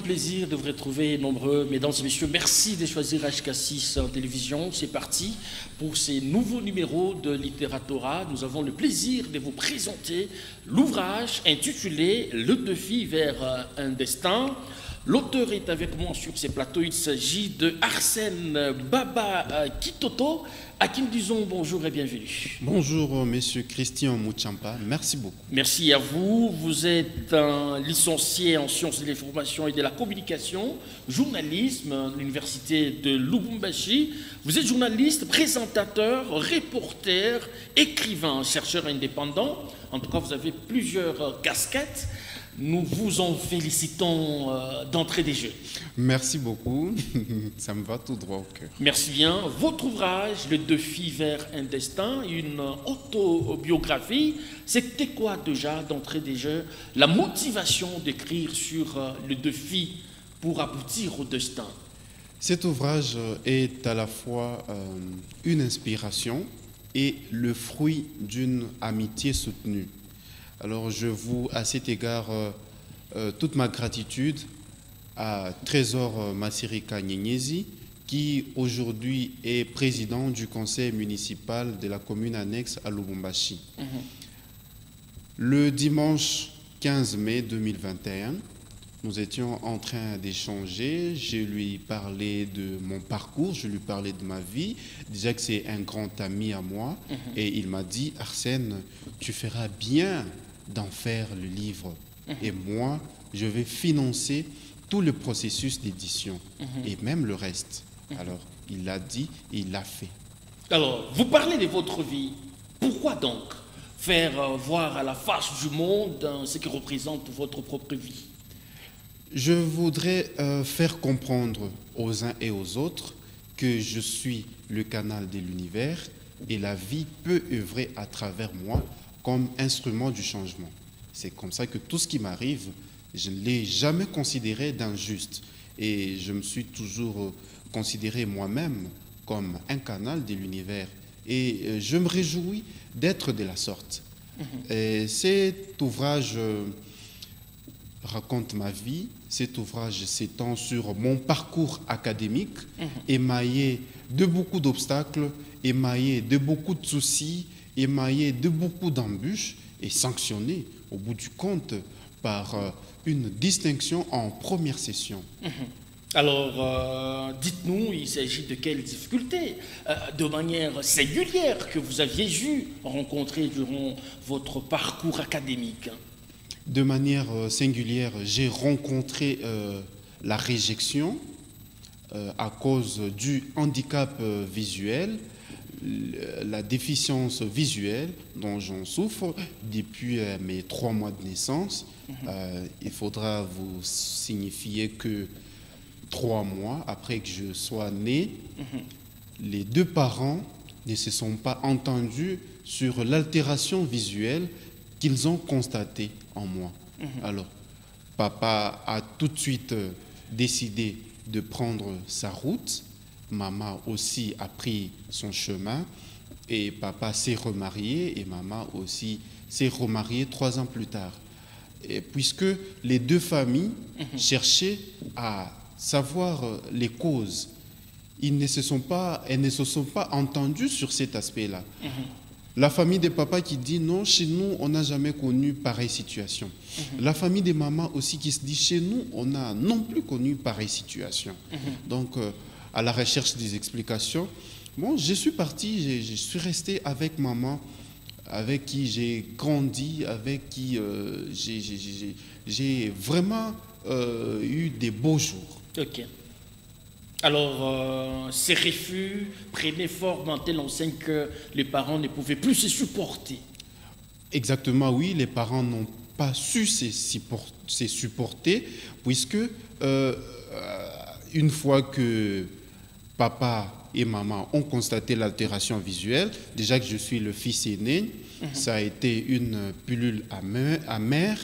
plaisir de vous retrouver nombreux, mesdames et messieurs. Merci de choisir HK6 en télévision. C'est parti pour ces nouveaux numéros de Littératura. Nous avons le plaisir de vous présenter l'ouvrage intitulé « Le défi vers un destin ». L'auteur est avec moi sur ces plateaux. Il s'agit de Arsène Baba Kitoto, à qui nous disons bonjour et bienvenue. Bonjour, monsieur Christian Mouchampa. Merci beaucoup. Merci à vous. Vous êtes un licencié en sciences de l'information et de la communication, journalisme à l'université de Lubumbashi. Vous êtes journaliste, présentateur, reporter, écrivain, chercheur indépendant. En tout cas, vous avez plusieurs casquettes. Nous vous en félicitons d'entrée des jeux. Merci beaucoup, ça me va tout droit au cœur. Merci bien. Votre ouvrage, Le défi vers un destin, une autobiographie, c'était quoi déjà d'entrée des jeux la motivation d'écrire sur le défi pour aboutir au destin? Cet ouvrage est à la fois une inspiration et le fruit d'une amitié soutenue. Alors je voue à cet égard toute ma gratitude à Trésor Masirika Nyenyezi, qui aujourd'hui est président du conseil municipal de la commune annexe à Lubumbashi. Le dimanche 15 mai 2021, nous étions en train d'échanger, je lui parlais de mon parcours, je lui parlais de ma vie, déjà que c'est un grand ami à moi, et il m'a dit « Arsène, tu feras bien d'en faire le livre. Et moi, je vais financer tout le processus d'édition et même le reste. » Alors, il l'a dit et il l'a fait. Alors, vous parlez de votre vie. Pourquoi donc faire voir à la face du monde ce qui représente votre propre vie? Je voudrais faire comprendre aux uns et aux autres que je suis le canal de l'univers et la vie peut œuvrer à travers moi comme instrument du changement. C'est comme ça que tout ce qui m'arrive, je ne l'ai jamais considéré d'injuste. Et je me suis toujours considéré moi-même comme un canal de l'univers. Et je me réjouis d'être de la sorte. Et cet ouvrage raconte ma vie. Cet ouvrage s'étend sur mon parcours académique, émaillé de beaucoup d'obstacles, émaillé de beaucoup de soucis, émaillé de beaucoup d'embûches et sanctionné au bout du compte par une distinction en première session. Alors, dites-nous, il s'agit de quelles difficultés, de manière singulière, que vous aviez dû rencontrer durant votre parcours académique? De manière singulière, j'ai rencontré la réjection à cause du handicap visuel, la déficience visuelle dont j'en souffre depuis mes 3 mois de naissance. Il faudra vous signifier que 3 mois après que je sois né, les 2 parents ne se sont pas entendus sur l'altération visuelle qu'ils ont constatée en moi. Alors, papa a tout de suite décidé de prendre sa route. Maman aussi a pris son chemin et papa s'est remarié et maman aussi s'est remariée 3 ans plus tard. Et puisque les 2 familles cherchaient à savoir les causes, elles ne se sont pas entendues sur cet aspect-là. La famille de papa qui dit non, chez nous, on n'a jamais connu pareille situation. La famille de maman aussi qui se dit chez nous, on n'a non plus connu pareille situation. Donc, à la recherche des explications, bon, je suis parti, je suis resté avec maman, avec qui j'ai grandi, avec qui j'ai vraiment eu des beaux jours. Ok. Alors, ces refus prenaient forme en telle enseigne que les parents ne pouvaient plus se supporter. Exactement, oui, les parents n'ont pas su se supporter, puisque une fois que papa et maman ont constaté l'altération visuelle, déjà que je suis le fils aîné, ça a été une pilule amère.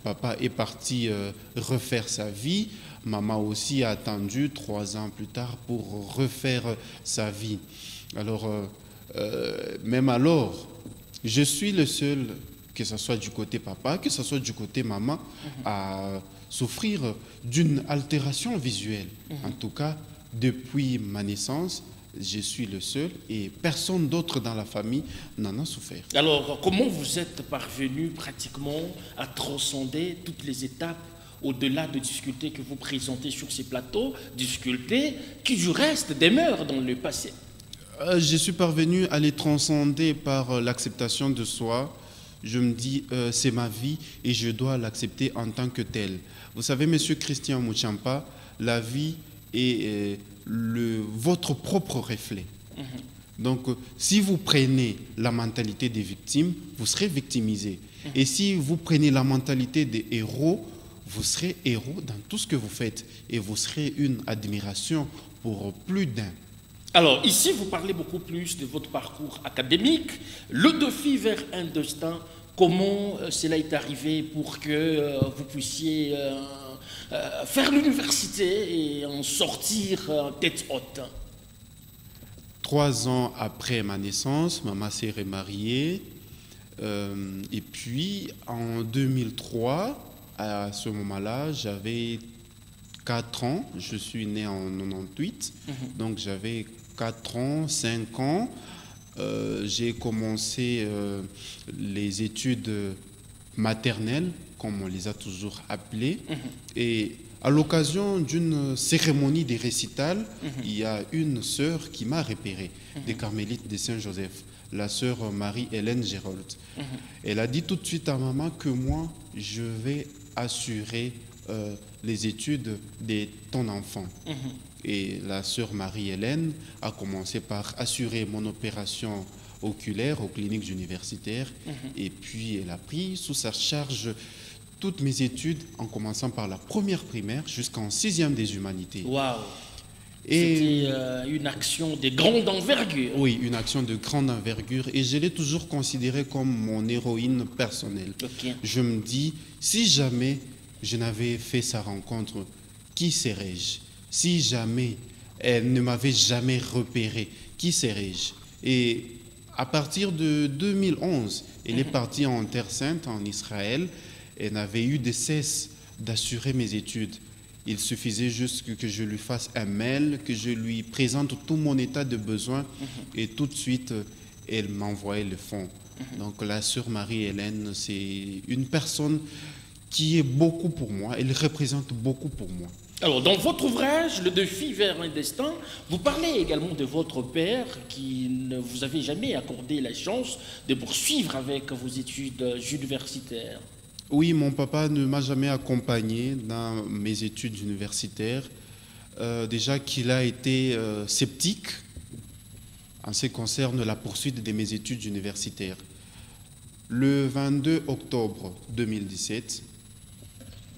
Papa est parti refaire sa vie. Maman aussi a attendu 3 ans plus tard pour refaire sa vie. Alors, même alors, je suis le seul que ce soit du côté papa, que ce soit du côté maman, à souffrir d'une altération visuelle. En tout cas, depuis ma naissance, je suis le seul et personne d'autre dans la famille n'en a souffert. Alors, comment vous êtes parvenu pratiquement à transcender toutes les étapes au-delà des difficultés que vous présentez sur ces plateaux, difficultés qui du reste demeurent dans le passé? Je suis parvenu à les transcender par l'acceptation de soi. Je me dis, c'est ma vie et je dois l'accepter en tant que telle. Vous savez, Monsieur Christian Mouchampa, la vie est votre propre reflet. Donc, si vous prenez la mentalité des victimes, vous serez victimisé. Et si vous prenez la mentalité des héros, vous serez héros dans tout ce que vous faites. Et vous serez une admiration pour plus d'un. Alors, ici, vous parlez beaucoup plus de votre parcours académique, le défi vers un destin. Comment cela est arrivé pour que vous puissiez faire l'université et en sortir tête haute? 3 ans après ma naissance, maman s'est remariée. Et puis, en 2003, à ce moment-là, j'avais 4 ans. Je suis né en 98, donc j'avais 4 ans, 5 ans. J'ai commencé les études maternelles, comme on les a toujours appelées. Et à l'occasion d'une cérémonie des récitals, il y a une sœur qui m'a repéré, des Carmélites de Saint-Joseph, la sœur Marie-Hélène Gérold. Elle a dit tout de suite à maman que moi, je vais assurer les études de ton enfant. Et la sœur Marie-Hélène a commencé par assurer mon opération oculaire aux cliniques universitaires. Et puis, elle a pris sous sa charge toutes mes études, en commençant par la première primaire jusqu'en 6e des humanités. Waouh! C'était une action de grande envergure. Oui, une action de grande envergure. Et je l'ai toujours considérée comme mon héroïne personnelle. Je me dis, si jamais je n'avais fait sa rencontre, qui serais-je? Si jamais elle ne m'avait jamais repéré, qui serais-je? Et à partir de 2011, elle est partie en Terre Sainte, en Israël. Elle n'avait eu de cesse d'assurer mes études. Il suffisait juste que je lui fasse un mail, que je lui présente tout mon état de besoin et tout de suite, elle m'envoyait le fonds. Donc la sœur Marie-Hélène, c'est une personne qui est beaucoup pour moi. Elle représente beaucoup pour moi. Alors, dans votre ouvrage, Le défi vers un destin, vous parlez également de votre père qui ne vous avait jamais accordé la chance de poursuivre avec vos études universitaires. Oui, mon papa ne m'a jamais accompagné dans mes études universitaires. Déjà qu'il a été sceptique en ce qui concerne la poursuite de mes études universitaires. Le 22 octobre 2017,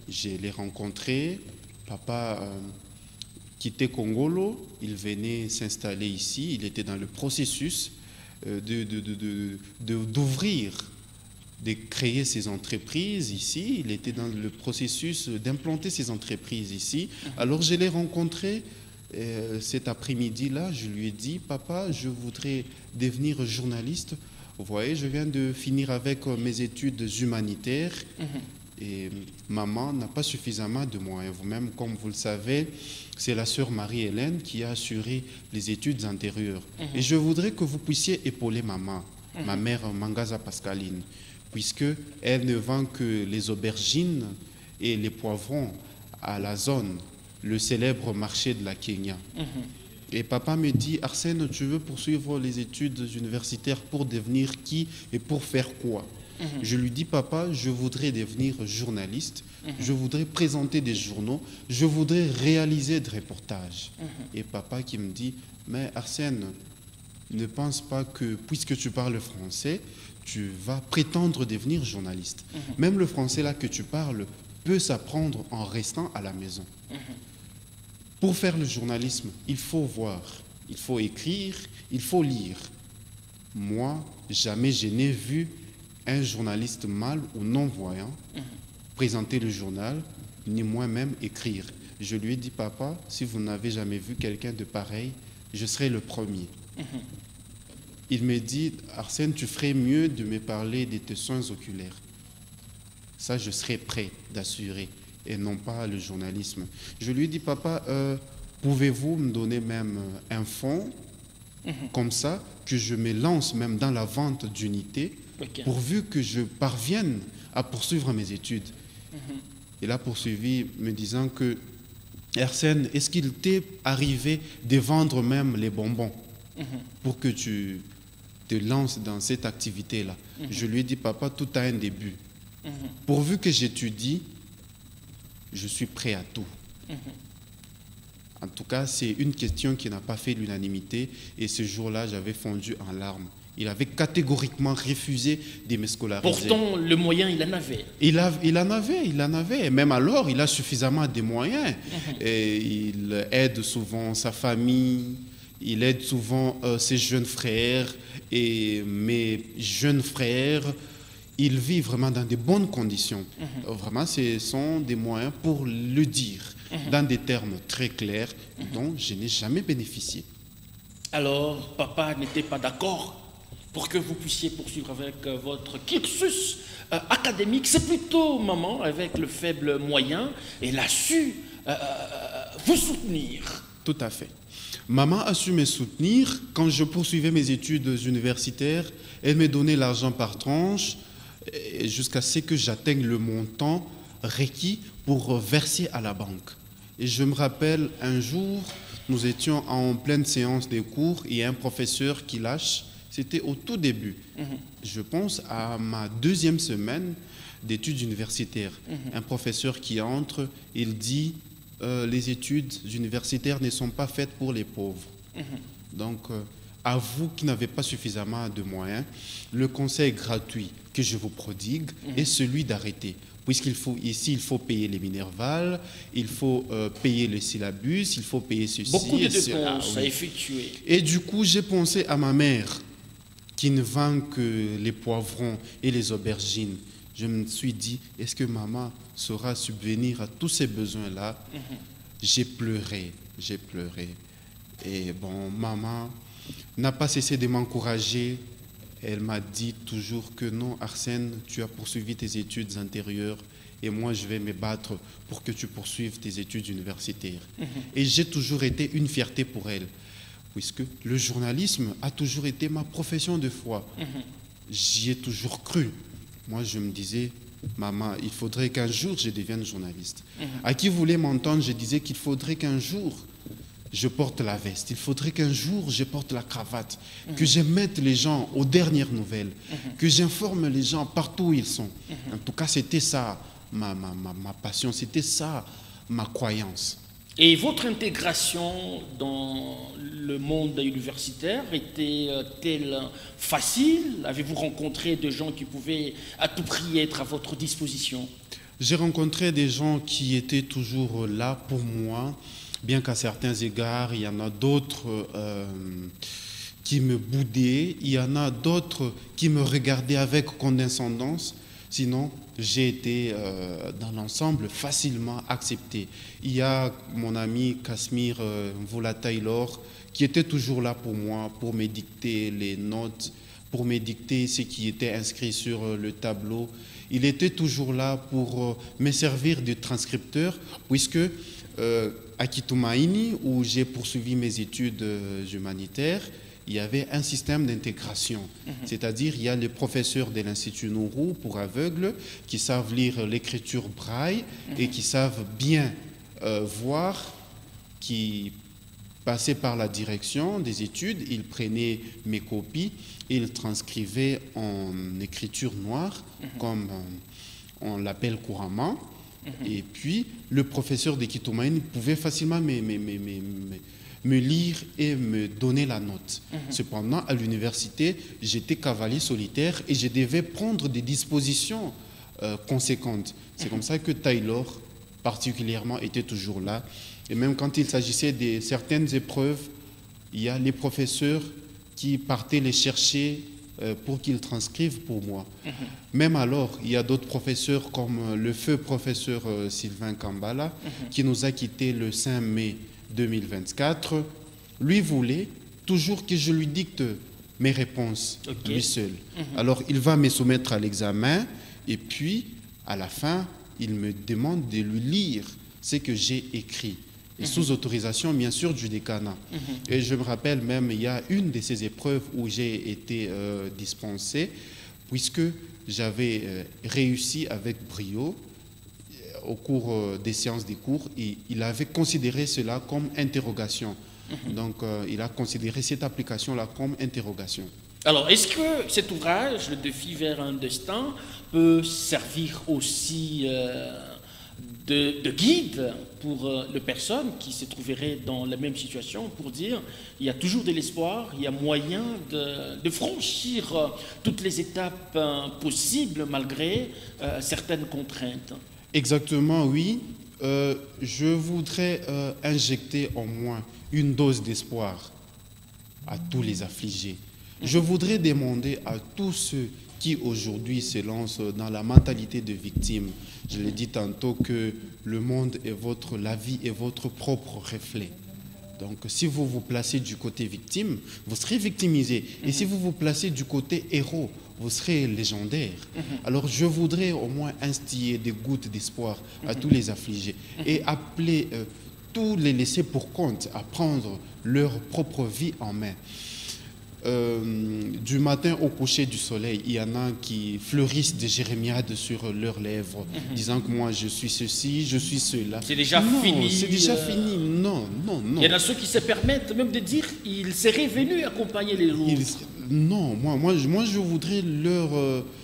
je l'ai rencontré. Papa quittait Congolo, il venait s'installer ici, il était dans le processus d'ouvrir, de créer ses entreprises ici, il était dans le processus d'implanter ses entreprises ici. Alors je l'ai rencontré cet après-midi-là, je lui ai dit, papa, je voudrais devenir journaliste. Vous voyez, je viens de finir avec mes études humanitaires. Et maman n'a pas suffisamment de moyens. Vous-même, comme vous le savez, c'est la sœur Marie-Hélène qui a assuré les études antérieures. Et je voudrais que vous puissiez épauler maman, ma mère Mangaza Pascaline, puisqu'elle ne vend que les aubergines et les poivrons à la zone, le célèbre marché de la Kenya. Et papa me dit, Arsène, tu veux poursuivre les études universitaires pour devenir qui et pour faire quoi? Je lui dis, papa, je voudrais devenir journaliste, je voudrais présenter des journaux, je voudrais réaliser des reportages. Et papa qui me dit, mais Arsène, ne pense pas que, puisque tu parles français, tu vas prétendre devenir journaliste. Même le français là que tu parles peut s'apprendre en restant à la maison. Pour faire le journalisme, il faut voir, il faut écrire, il faut lire. Moi, jamais je n'ai vu un journaliste mâle ou non-voyant présenter le journal, ni moi-même écrire. Je lui ai dit, papa, si vous n'avez jamais vu quelqu'un de pareil, je serai le premier. Il me dit, Arsène, tu ferais mieux de me parler de tes soins oculaires. Ça, je serais prêt d'assurer, et non pas le journalisme. Je lui ai dit, papa, pouvez-vous me donner même un fonds, comme ça, que je me lance même dans la vente d'unités, pourvu que je parvienne à poursuivre mes études. Il a poursuivi me disant que, Arsène, est-ce qu'il t'est arrivé de vendre même les bonbons pour que tu te lances dans cette activité-là? Je lui ai dit, papa, tout a un début. Pourvu que j'étudie, je suis prêt à tout. En tout cas, c'est une question qui n'a pas fait l'unanimité, et ce jour-là, j'avais fondu en larmes. Il avait catégoriquement refusé de me scolariser. Pourtant, le moyen, il en avait. Il en avait. Et même alors, il a suffisamment de moyens. Et il aide souvent sa famille, il aide souvent ses jeunes frères. Et mes jeunes frères, ils vivent vraiment dans de bonnes conditions. Vraiment, ce sont des moyens pour le dire, dans des termes très clairs, dont je n'ai jamais bénéficié. Alors, papa n'était pas d'accord pour que vous puissiez poursuivre avec votre cursus académique. C'est plutôt maman, avec le faible moyen, elle a su vous soutenir. Tout à fait. Maman a su me soutenir. Quand je poursuivais mes études universitaires, elle me donnait l'argent par tranche jusqu'à ce que j'atteigne le montant requis pour verser à la banque. Et je me rappelle, un jour, nous étions en pleine séance de cours et un professeur qui lâche. C'était au tout début. Je pense à ma deuxième semaine d'études universitaires. Un professeur qui entre, il dit les études universitaires ne sont pas faites pour les pauvres. Donc, à vous qui n'avez pas suffisamment de moyens, le conseil gratuit que je vous prodigue est celui d'arrêter. Puisqu'il faut, ici, il faut payer les minervales, il faut payer le syllabus, il faut payer ceci. Beaucoup de dépenses à effectuer. Et du coup, j'ai pensé à ma mère, qui ne vend que les poivrons et les aubergines. Je me suis dit, est-ce que maman saura subvenir à tous ces besoins-là? J'ai pleuré. Et bon, maman n'a pas cessé de m'encourager. Elle m'a dit toujours que non, Arsène, tu as poursuivi tes études antérieures et moi, je vais me battre pour que tu poursuives tes études universitaires. Et j'ai toujours été une fierté pour elle, puisque le journalisme a toujours été ma profession de foi. J'y ai toujours cru. Moi, je me disais, maman, il faudrait qu'un jour je devienne journaliste. À qui voulait m'entendre, je disais qu'il faudrait qu'un jour je porte la veste, il faudrait qu'un jour je porte la cravate, que je mette les gens aux dernières nouvelles, que j'informe les gens partout où ils sont. En tout cas, c'était ça ma passion, c'était ça ma croyance. Et votre intégration dans le monde universitaire était-elle facile? Avez-vous rencontré des gens qui pouvaient à tout prix être à votre disposition? J'ai rencontré des gens qui étaient toujours là pour moi, bien qu'à certains égards, il y en a d'autres qui me boudaient, il y en a d'autres qui me regardaient avec condescendance. Sinon, j'ai été dans l'ensemble facilement accepté. Il y a mon ami Kasmir Mvula Taylor qui était toujours là pour moi, pour me dicter les notes, pour me dicter ce qui était inscrit sur le tableau. Il était toujours là pour me servir de transcripteur, puisque à Kitumaini, où j'ai poursuivi mes études humanitaires, il y avait un système d'intégration. C'est-à-dire, il y a les professeurs de l'Institut Nourou pour aveugles qui savent lire l'écriture braille et qui savent bien voir, qui passaient par la direction des études, ils prenaient mes copies et ils transcrivaient en écriture noire, comme on l'appelle couramment. Et puis, le professeur de Kitumaini pouvait facilement me lire et me donner la note. Cependant, à l'université, j'étais cavalier solitaire et je devais prendre des dispositions conséquentes. C'est comme ça que Taylor, particulièrement, était toujours là. Et même quand il s'agissait de certaines épreuves, il y a les professeurs qui partaient les chercher pour qu'ils transcrivent pour moi. Même alors, il y a d'autres professeurs comme le feu professeur Sylvain Kambala, qui nous a quittés le 5 mai 2024. Lui voulait toujours que je lui dicte mes réponses, Ok. lui seul. Alors, il va me soumettre à l'examen et puis, à la fin, il me demande de lui lire ce que j'ai écrit. Et sous autorisation, bien sûr, du décanat. Et je me rappelle même, il y a une de ces épreuves où j'ai été dispensé, puisque j'avais réussi avec brio au cours des séances des cours, et il avait considéré cela comme interrogation. Donc, il a considéré cette application-là comme interrogation. Alors, est-ce que cet ouvrage, Le défi vers un destin, peut servir aussi de guide pour les personnes qui se trouveraient dans la même situation, pour dire il y a toujours de l'espoir, il y a moyen de franchir toutes les étapes possibles malgré certaines contraintes? Exactement, oui. Je voudrais injecter au moins une dose d'espoir à tous les affligés. Je voudrais demander à tous ceux qui aujourd'hui se lancent dans la mentalité de victime. Je l'ai dit tantôt que le monde est la vie est votre propre reflet. Donc si vous vous placez du côté victime, vous serez victimisé. Et si vous vous placez du côté héros, vous serez légendaire. Alors je voudrais au moins instiller des gouttes d'espoir à tous les affligés et appeler tous les laissés pour compte à prendre leur propre vie en main. Du matin au coucher du soleil, il y en a qui fleurissent des jérémiades sur leurs lèvres, disant que moi je suis ceci, je suis cela. C'est déjà non, fini. C'est déjà fini. Non, non, non. Il y en a ceux qui se permettent même de dire il serait venu accompagner les autres. Non, moi, je voudrais leur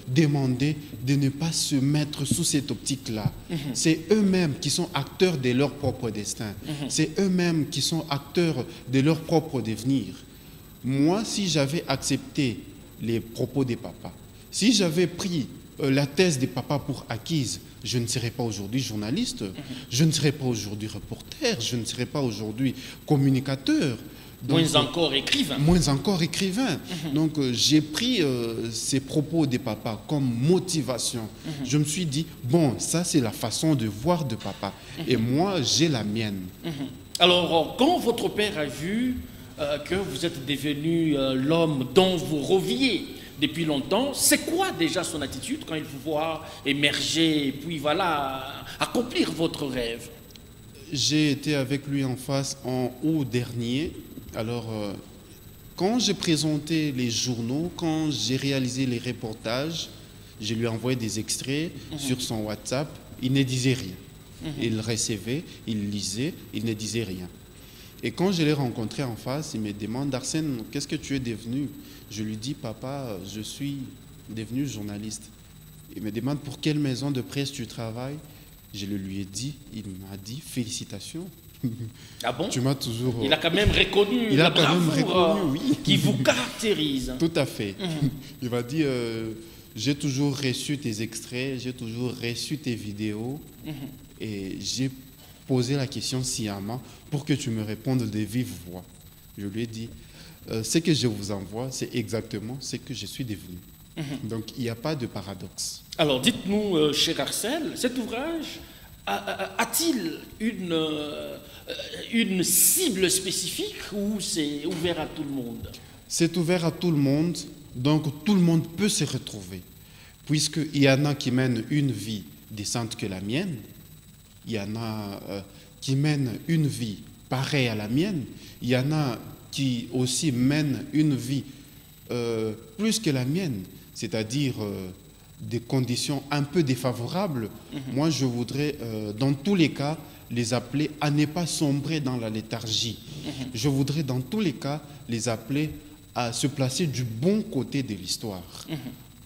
demander de ne pas se mettre sous cette optique-là. C'est eux-mêmes qui sont acteurs de leur propre destin. C'est eux-mêmes qui sont acteurs de leur propre devenir. Moi, si j'avais accepté les propos des papas, si j'avais pris la thèse des papas pour acquise, je ne serais pas aujourd'hui journaliste, je ne serais pas aujourd'hui reporter, je ne serais pas aujourd'hui communicateur. Donc, moins encore écrivain. Moins encore écrivain. Donc j'ai pris ces propos des papas comme motivation. Je me suis dit, bon, ça c'est la façon de voir de papa. Et moi, j'ai la mienne. Alors, quand votre père a vu que vous êtes devenu l'homme dont vous rêviez depuis longtemps, c'est quoi déjà son attitude quand il vous voit émerger et puis voilà, accomplir votre rêve? J'ai été avec lui en face en août dernier. Alors, quand j'ai présenté les journaux, quand j'ai réalisé les reportages, je lui ai envoyé des extraits sur son WhatsApp, il ne disait rien. Il recevait, il lisait, il ne disait rien. Et quand je l'ai rencontré en face, il me demande, Arsène, qu'est-ce que tu es devenu? Je lui dis, papa, je suis devenu journaliste. Il me demande, pour quelle maison de presse tu travailles? Je le lui ai dit, il m'a dit, félicitations. Ah bon? Tu m'as toujours... Il a quand même reconnu il a la quand même bravoure reconnu, oui. qui vous caractérise. Tout à fait. Il m'a dit, j'ai toujours reçu tes extraits, j'ai toujours reçu tes vidéos et j'ai posé la question sciemment pour que tu me répondes de vive voix. Je lui ai dit, ce que je vous envoie, c'est exactement ce que je suis devenu. Donc, il n'y a pas de paradoxe. Alors, dites-nous, cher Arcel, cet ouvrage a-t-il une cible spécifique ou c'est ouvert à tout le monde? C'est ouvert à tout le monde, donc tout le monde peut se retrouver. Puisqu'il y en a qui mènent une vie décente que la mienne, il y en a qui mènent une vie pareille à la mienne, il y en a qui aussi mènent une vie plus que la mienne, c'est-à-dire des conditions un peu défavorables. Moi, je voudrais, dans tous les cas, les appeler à ne pas sombrer dans la léthargie. Je voudrais, dans tous les cas, les appeler à se placer du bon côté de l'histoire,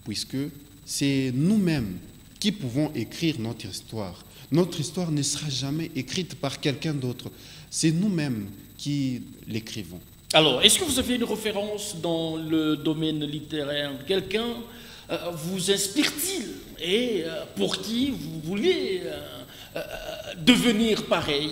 puisque c'est nous-mêmes qui pouvons écrire notre histoire. Notre histoire ne sera jamais écrite par quelqu'un d'autre. C'est nous-mêmes qui l'écrivons. Alors, est-ce que vous avez une référence dans le domaine littéraire? Quelqu'un vous inspire-t-il? Et pour qui vous vouliez devenir pareil?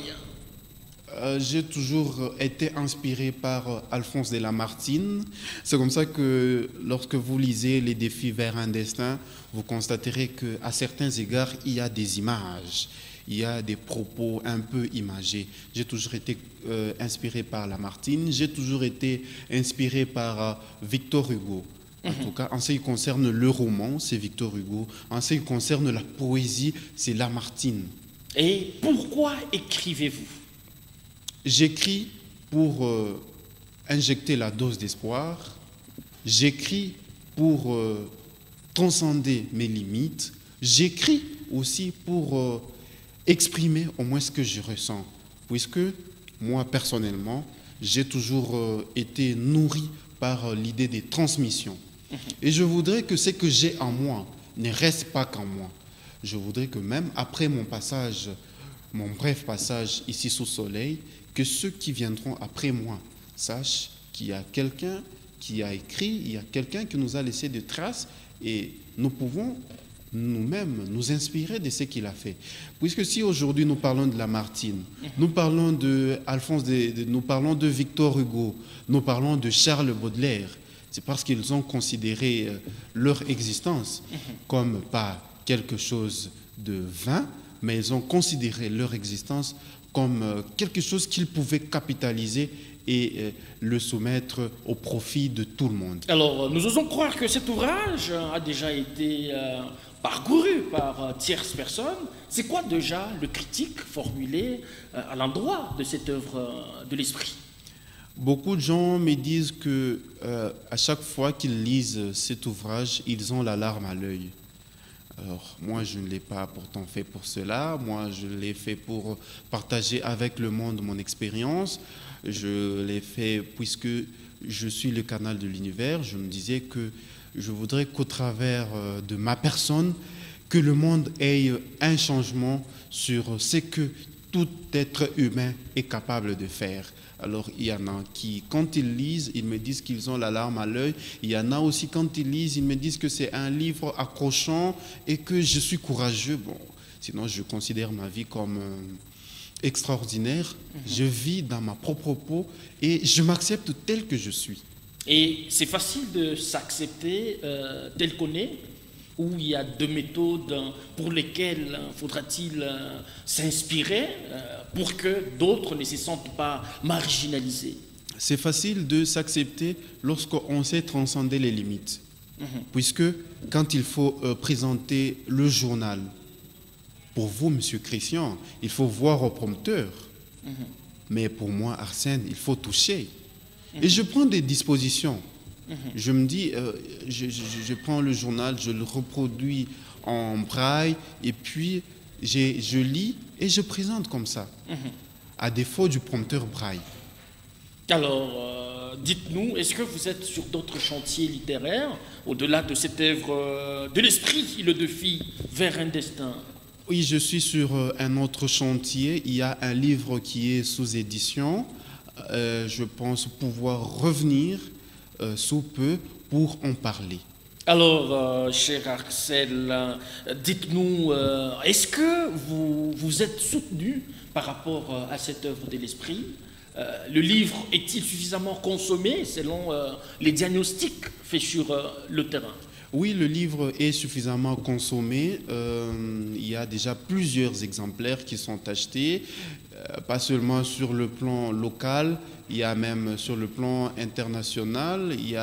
J'ai toujours été inspiré par Alphonse de Lamartine. C'est comme ça que lorsque vous lisez Les défis vers un destin, vous constaterez qu'à certains égards, il y a des images. il y a des propos un peu imagés. J'ai toujours été inspiré par Lamartine, j'ai toujours été inspiré par Victor Hugo. En tout cas, en ce qui concerne le roman, c'est Victor Hugo. En ce qui concerne la poésie, c'est Lamartine. Et pourquoi écrivez-vous? J'écris pour injecter la dose d'espoir. J'écris pour transcender mes limites. J'écris aussi pour exprimer au moins ce que je ressens. Puisque moi, personnellement, j'ai toujours été nourri par l'idée des transmissions. Et je voudrais que ce que j'ai en moi ne reste pas qu'en moi. Je voudrais que même après mon passage, mon bref passage ici sous soleil, que ceux qui viendront après moi sachent qu'il y a quelqu'un qui a écrit, il y a quelqu'un qui nous a laissé des traces et nous pouvons nous-mêmes nous inspirer de ce qu'il a fait. Puisque si aujourd'hui nous parlons de Lamartine, nous parlons de nous parlons de Victor Hugo, nous parlons de Charles Baudelaire, c'est parce qu'ils ont considéré leur existence comme pas quelque chose de vain, mais ils ont considéré leur existence comme quelque chose qu'ils pouvaient capitaliser et le soumettre au profit de tout le monde. Alors, nous osons croire que cet ouvrage a déjà été parcouru par tierces personnes. C'est quoi déjà le critique formulé à l'endroit de cette œuvre de l'esprit? Beaucoup de gens me disent que à chaque fois qu'ils lisent cet ouvrage, ils ont la larme à l'œil. Alors, moi, je ne l'ai pas pourtant fait pour cela. Moi, je l'ai fait pour partager avec le monde mon expérience. Je l'ai fait puisque je suis le canal de l'univers. Je me disais que je voudrais qu'au travers de ma personne, que le monde ait un changement sur ce que tout être humain est capable de faire. Alors, il y en a qui, quand ils lisent, ils me disent qu'ils ont la larme à l'œil. Il y en a aussi, quand ils lisent, ils me disent que c'est un livre accrochant et que je suis courageux. Bon, sinon, je considère ma vie comme extraordinaire. Je vis dans ma propre peau et je m'accepte tel que je suis. Et c'est facile de s'accepter tel qu'on est, ou il y a deux méthodes pour lesquelles faudra-t-il s'inspirer pour que d'autres ne se sentent pas marginalisés? C'est facile de s'accepter lorsqu'on sait transcender les limites. Puisque quand il faut présenter le journal, pour vous, Monsieur Christian, il faut voir au prompteur. Mais pour moi, Arsène, il faut toucher. Et je prends des dispositions. Je me dis, je prends le journal, je le reproduis en braille, et puis je lis et je présente comme ça, à défaut du prompteur braille. Alors, dites-nous, est-ce que vous êtes sur d'autres chantiers littéraires, au-delà de cette œuvre de l'esprit, le défi vers un destin? Oui, je suis sur un autre chantier. Il y a un livre qui est sous édition. Je pense pouvoir revenir sous peu pour en parler. Alors, cher Axel, dites-nous, est-ce que vous êtes soutenu par rapport à cette œuvre de l'esprit? Le livre est-il suffisamment consommé selon les diagnostics faits sur le terrain? Oui, le livre est suffisamment consommé. Il y a déjà plusieurs exemplaires qui sont achetés, pas seulement sur le plan local, il y a même sur le plan international. Il y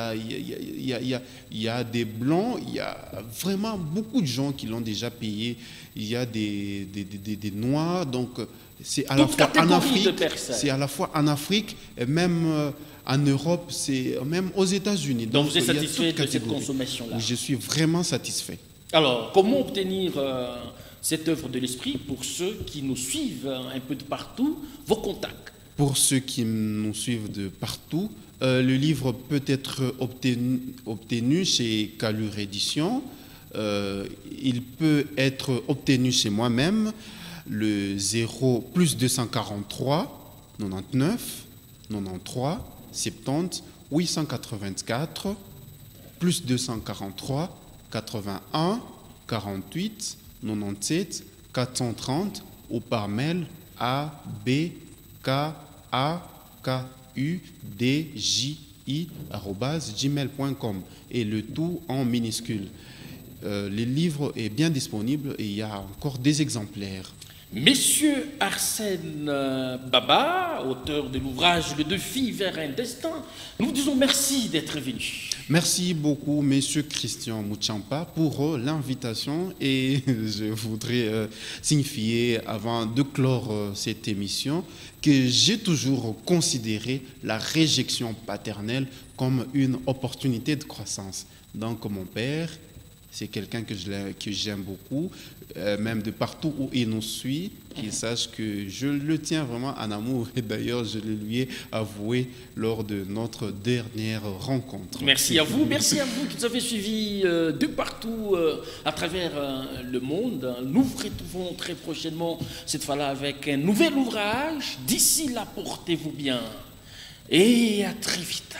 a des blancs, il y a vraiment beaucoup de gens qui l'ont déjà payé. Il y a des noirs, donc c'est à la fois en Afrique, c'est à la fois en Afrique et même en Europe, c'est même aux États-Unis. Donc vous êtes satisfait de cette consommation-là? Oui, je suis vraiment satisfait. Alors, comment obtenir cette œuvre de l'esprit pour ceux qui nous suivent un peu de partout, vos contacts? Pour ceux qui nous suivent de partout, le livre peut être obtenu chez Calure Édition. Il peut être obtenu chez moi-même, le 0 plus 243 99 93 70 884 plus 243 81 48 97 430 ou par mail à bkakudji@gmail.com et le tout en minuscule. Le livre est bien disponible et il y a encore des exemplaires. Messieurs Arsène Baba, auteur de l'ouvrage Le défi vers un destin, nous vous disons merci d'être venu. Merci beaucoup, Monsieur Christian Mouchampa, pour l'invitation et je voudrais signifier, avant de clore cette émission, que j'ai toujours considéré la réjection paternelle comme une opportunité de croissance. Donc mon père, c'est quelqu'un que j'aime beaucoup, même de partout où il nous suit, qu'il sache que je le tiens vraiment en amour. Et d'ailleurs, je le lui ai avoué lors de notre dernière rencontre. Merci à vous qui nous avez suivis de partout à travers le monde. Nous vous retrouvons très prochainement, cette fois-là avec un nouvel ouvrage. D'ici là, portez-vous bien et à très vite.